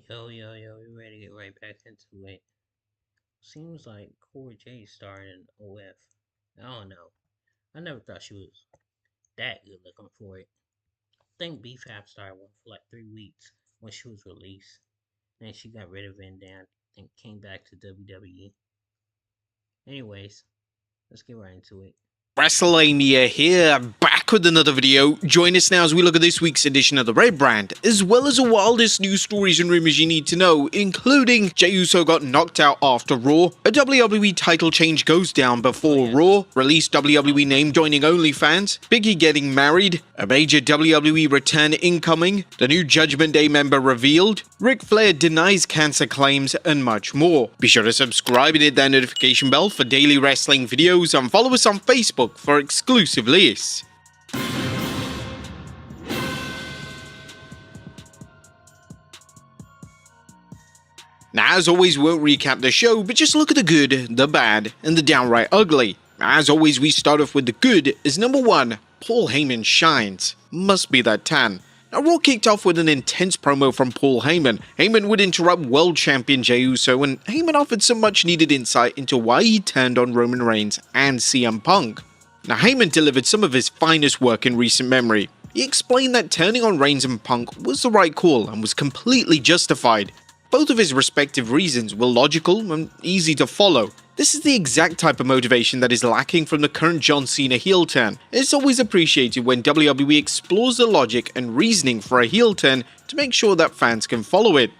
Yo, we ready to get right back into it. Seems like Cora Jade started in OF. I don't know. I never thought she was that good looking for it. I think BFAP started one for like 3 weeks when she was released. Then she got rid of it and then I think came back to WWE. Anyways, let's get right into it. WrestleMania here, back with another video. Join us now as we look at this week's edition of the Red Brand, as well as the wildest news stories and rumors you need to know, including Jey Uso got knocked out after Raw, a WWE title change goes down before Raw, released WWE name joining OnlyFans, Biggie getting married, a major WWE return incoming, the new Judgment Day member revealed, Ric Flair denies cancer claims, and much more. Be sure to subscribe and hit that notification bell for daily wrestling videos and follow us on Facebook for exclusive lists. Now, as always, we won't recap the show, but just look at the good, the bad, and the downright ugly. As always, we start off with the good, as number 1, Paul Heyman shines. Must be that tan. Now, Raw kicked off with an intense promo from Paul Heyman. Heyman would interrupt world champion Jey Uso, and Heyman offered some much needed insight into why he turned on Roman Reigns and CM Punk. Now, Heyman delivered some of his finest work in recent memory. He explained that turning on Reigns and Punk was the right call and was completely justified. Both of his respective reasons were logical and easy to follow. This is the exact type of motivation that is lacking from the current John Cena heel turn. It's always appreciated when WWE explores the logic and reasoning for a heel turn to make sure that fans can follow it.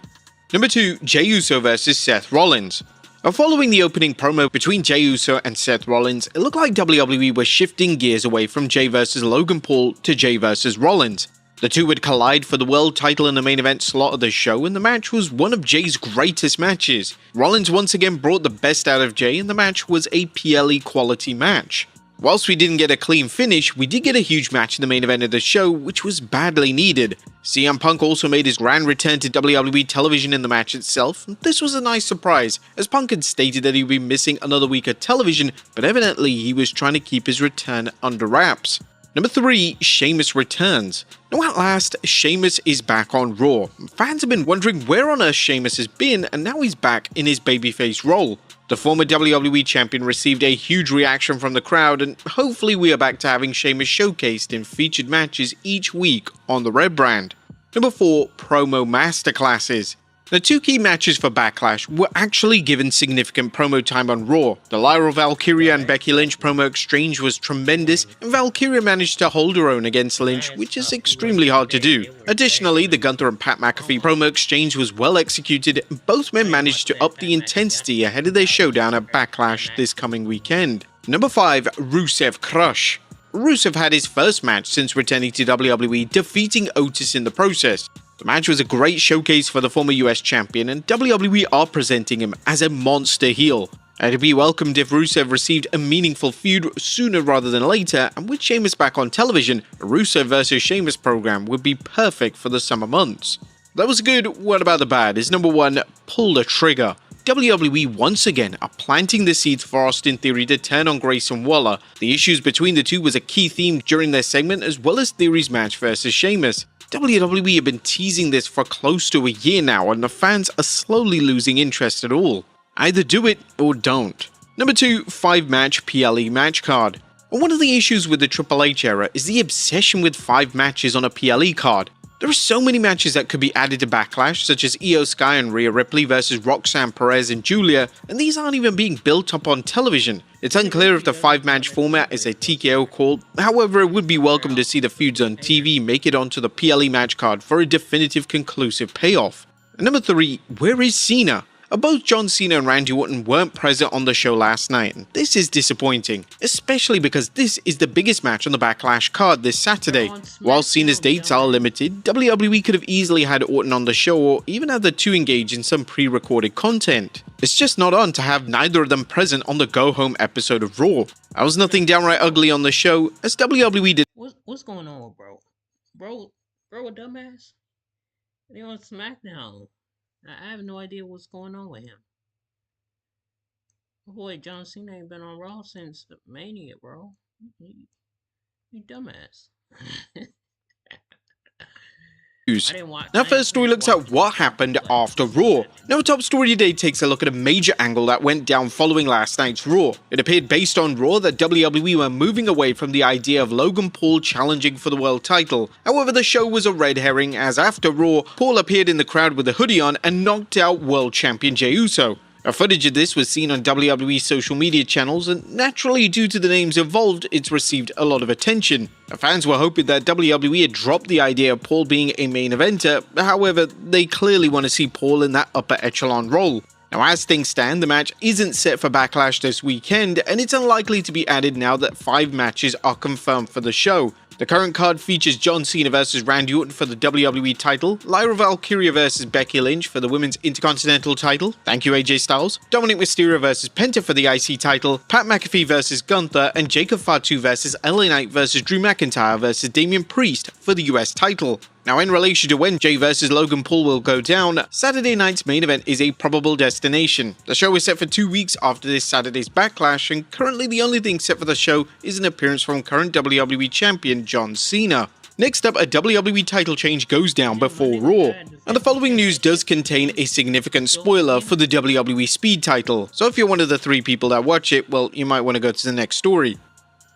Number 2, Jey Uso vs Seth Rollins. Following the opening promo between Jey Uso and Seth Rollins, it looked like WWE was shifting gears away from Jey vs Logan Paul to Jey vs Rollins. The two would collide for the world title in the main event slot of the show, and the match was one of Jey's greatest matches. Rollins once again brought the best out of Jey, and the match was a PLE quality match. Whilst we didn't get a clean finish, we did get a huge match in the main event of the show, which was badly needed. CM Punk also made his grand return to WWE television in the match itself. This was a nice surprise, as Punk had stated that he would be missing another week of television, but evidently he was trying to keep his return under wraps. Number 3, Sheamus returns. Now at last, Sheamus is back on Raw. Fans have been wondering where on earth Sheamus has been, and now he's back in his babyface role. The former WWE champion received a huge reaction from the crowd, and hopefully we are back to having Sheamus showcased in featured matches each week on the Red Brand. Number 4, Promo Masterclasses. The two key matches for Backlash were actually given significant promo time on Raw. The Lyra Valkyria and Becky Lynch promo exchange was tremendous, and Valkyria managed to hold her own against Lynch, which is extremely hard to do. Additionally, the Gunther and Pat McAfee promo exchange was well executed, and both men managed to up the intensity ahead of their showdown at Backlash this coming weekend. Number 5, Rusev Crush. Rusev had his first match since returning to WWE, defeating Otis in the process. The match was a great showcase for the former US champion, and WWE are presenting him as a monster heel. It'd be welcomed if Rusev received a meaningful feud sooner rather than later, and with Sheamus back on television, a Rusev vs Sheamus program would be perfect for the summer months. That was good. What about the bad? Is number 1, pull the trigger. WWE once again are planting the seeds for Austin Theory to turn on Grayson Waller. The issues between the two was a key theme during their segment, as well as Theory's match versus Sheamus. WWE have been teasing this for close to a year now, and the fans are slowly losing interest at all. Either do it or don't. Number 2, 5-match PLE match card. One of the issues with the Triple H era is the obsession with 5 matches on a PLE card. There are so many matches that could be added to Backlash, such as Io Sky and Rhea Ripley versus Roxanne Perez and Julia, and these aren't even being built up on television. It's unclear if the 5-match format is a TKO call, however it would be welcome to see the feuds on TV make it onto the PLE match card for a definitive conclusive payoff. Number 3, where is Cena? Both John Cena and Randy Orton weren't present on the show last night, and this is disappointing, especially because this is the biggest match on the Backlash card this Saturday. While Cena's dates are limited, WWE could have easily had Orton on the show or even had the two engage in some pre-recorded content. It's just not on to have neither of them present on the go-home episode of Raw. There was nothing downright ugly on the show, as WWE did. What's going on with bro? Bro, a dumbass? They on SmackDown. I have no idea what's going on with him. Boy, John Cena ain't been on Raw since Mania, bro. You dumbass. I didn't watch. Now, I ain't first story finished looks at watching what the happened show, but after it's still Raw. happening. Now, top story today takes a look at a major angle that went down following last night's Raw. It appeared based on Raw that WWE were moving away from the idea of Logan Paul challenging for the world title. However, the show was a red herring as after Raw, Paul appeared in the crowd with a hoodie on and knocked out world champion Jey Uso. A footage of this was seen on WWE social media channels, and naturally, due to the names involved, it's received a lot of attention. The fans were hoping that WWE had dropped the idea of Paul being a main eventer, however, they clearly want to see Paul in that upper echelon role. Now, as things stand, the match isn't set for Backlash this weekend, and it's unlikely to be added now that 5 matches are confirmed for the show. The current card features John Cena vs Randy Orton for the WWE title, Lyra Valkyria vs Becky Lynch for the Women's Intercontinental title, thank you AJ Styles, Dominic Mysterio vs Penta for the IC title, Pat McAfee vs Gunther, and Jacob Fatu vs LA Knight vs Drew McIntyre vs Damian Priest for the US title. Now, in relation to when Jey vs Logan Paul will go down, Saturday night's main event is a probable destination. The show is set for 2 weeks after this Saturday's Backlash, and currently the only thing set for the show is an appearance from current WWE Champion John Cena. Next up, a WWE title change goes down before Raw, and the following news does contain a significant spoiler for the WWE Speed title, so if you're one of the 3 people that watch it, well, you might want to go to the next story.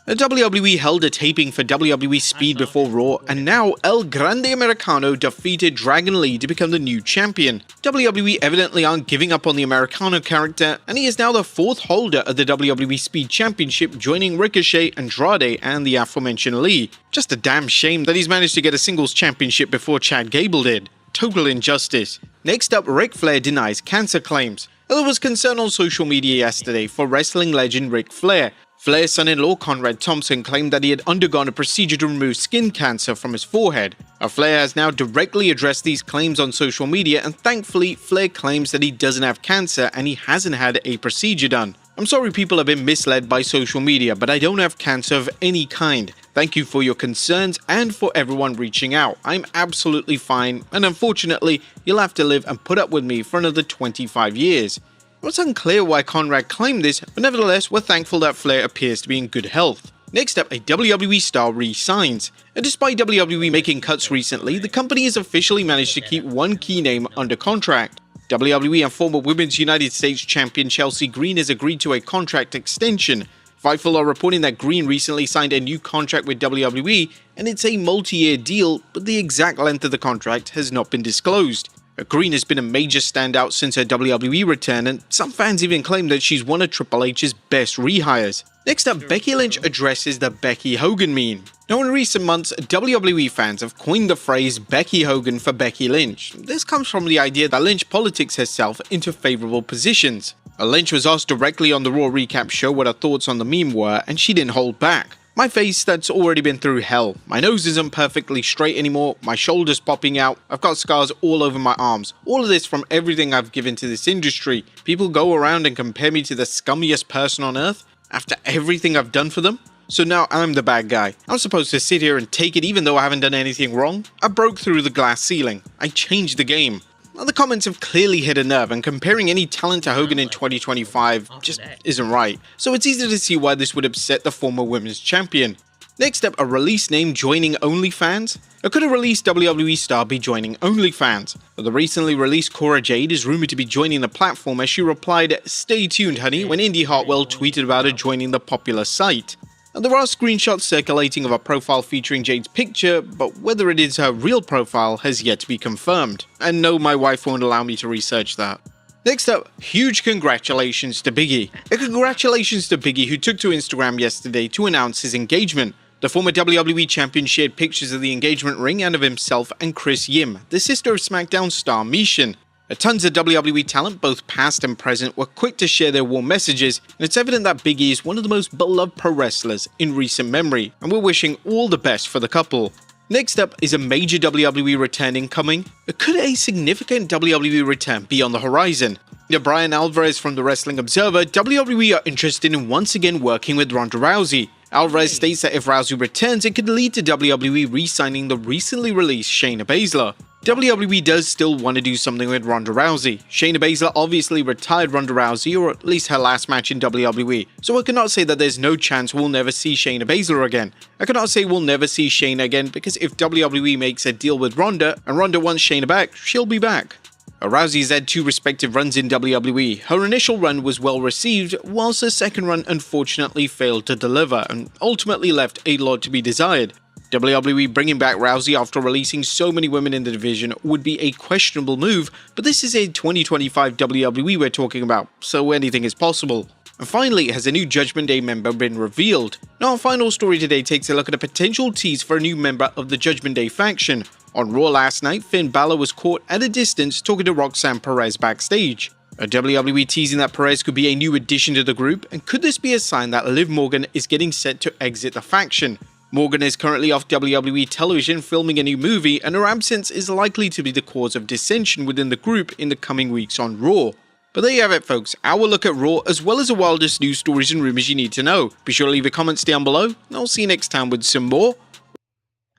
The WWE held a taping for WWE Speed before Raw, and now El Grande Americano defeated Dragon Lee to become the new champion. WWE evidently aren't giving up on the Americano character, and he is now the 4th holder of the WWE Speed Championship, joining Ricochet, Andrade, and the aforementioned Lee. Just a damn shame that he's managed to get a singles championship before Chad Gable did. Total injustice. Next up, Ric Flair denies cancer claims. There was concern on social media yesterday for wrestling legend Ric Flair. Flair's son-in-law Conrad Thompson claimed that he had undergone a procedure to remove skin cancer from his forehead. Flair has now directly addressed these claims on social media, and thankfully Flair claims that he doesn't have cancer and he hasn't had a procedure done. I'm sorry people have been misled by social media, but I don't have cancer of any kind. Thank you for your concerns and for everyone reaching out. I'm absolutely fine, and unfortunately, you'll have to live and put up with me for another 25 years. It's unclear why Conrad claimed this, but nevertheless, we're thankful that Flair appears to be in good health. Next up, a WWE star re-signs. And despite WWE making cuts recently, the company has officially managed to keep one key name under contract. WWE and former Women's United States Champion Chelsea Green has agreed to a contract extension. Fightful are reporting that Green recently signed a new contract with WWE, and it's a multi-year deal, but the exact length of the contract has not been disclosed. Green has been a major standout since her WWE return, and some fans even claim that she's one of Triple H's best rehires. Next up, Becky Lynch addresses the Becky Hogan meme. Now, in recent months, WWE fans have coined the phrase Becky Hogan for Becky Lynch. This comes from the idea that Lynch politics herself into favourable positions. Lynch was asked directly on the Raw recap show what her thoughts on the meme were, and she didn't hold back. My face that's already been through hell. My nose isn't perfectly straight anymore, my shoulders popping out, I've got scars all over my arms. All of this from everything I've given to this industry. People go around and compare me to the scummiest person on earth after everything I've done for them. So now I'm the bad guy. I'm supposed to sit here and take it even though I haven't done anything wrong? I broke through the glass ceiling. I changed the game. Now, the comments have clearly hit a nerve, and comparing any talent to Hogan in 2025 just isn't right, so it's easy to see why this would upset the former women's champion. Next up, a release name joining OnlyFans? Could a released WWE star be joining OnlyFans? The recently released Cora Jade is rumored to be joining the platform as she replied, "Stay tuned honey," when Indy Hartwell tweeted about her joining the popular site. And there are screenshots circulating of a profile featuring Jade's picture, but whether it is her real profile has yet to be confirmed. And no, my wife won't allow me to research that. Next up, huge congratulations to Biggie. Congratulations to Biggie, who took to Instagram yesterday to announce his engagement. The former WWE champion shared pictures of the engagement ring and of himself and Chris Yim, the sister of SmackDown star Mishin. Tons of WWE talent, both past and present, were quick to share their warm messages, and it's evident that Big E is one of the most beloved pro wrestlers in recent memory, and we're wishing all the best for the couple. Next up is a major WWE return incoming. Could a significant WWE return be on the horizon? Brian Alvarez from the Wrestling Observer, WWE are interested in once again working with Ronda Rousey. Alvarez states that if Rousey returns, it could lead to WWE re-signing the recently released Shayna Baszler. WWE does still want to do something with Ronda Rousey. Shayna Baszler obviously retired Ronda Rousey, or at least her last match in WWE, so I cannot say that there's no chance we'll never see Shayna Baszler again. I cannot say we'll never see Shayna again because if WWE makes a deal with Ronda and Ronda wants Shayna back, she'll be back. Rousey's had two respective runs in WWE. Her initial run was well received, whilst her second run unfortunately failed to deliver and ultimately left a lot to be desired. WWE bringing back Rousey after releasing so many women in the division would be a questionable move, but this is a 2025 WWE we're talking about, so anything is possible. And finally, has a new Judgment Day member been revealed? Now our final story today takes a look at a potential tease for a new member of the Judgment Day faction. On Raw last night, Finn Balor was caught at a distance talking to Roxanne Perez backstage. WWE teasing that Perez could be a new addition to the group, and could this be a sign that Liv Morgan is getting set to exit the faction? Morgan is currently off WWE television filming a new movie, and her absence is likely to be the cause of dissension within the group in the coming weeks on Raw. But there you have it folks, our look at Raw as well as the wildest news stories and rumours you need to know. Be sure to leave your comments down below, and I'll see you next time with some more.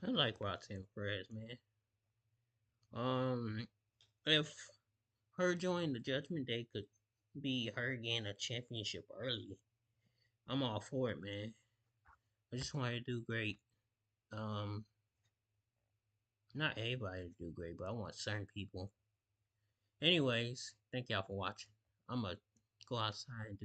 I like Roxanne Perez, man. If her joining the Judgment Day could be her getting a championship early, I'm all for it, man. I just want her to do great. Um, Not everybody to do great, but I want certain people. Anyways, thank y'all for watching. I'm gonna go outside and do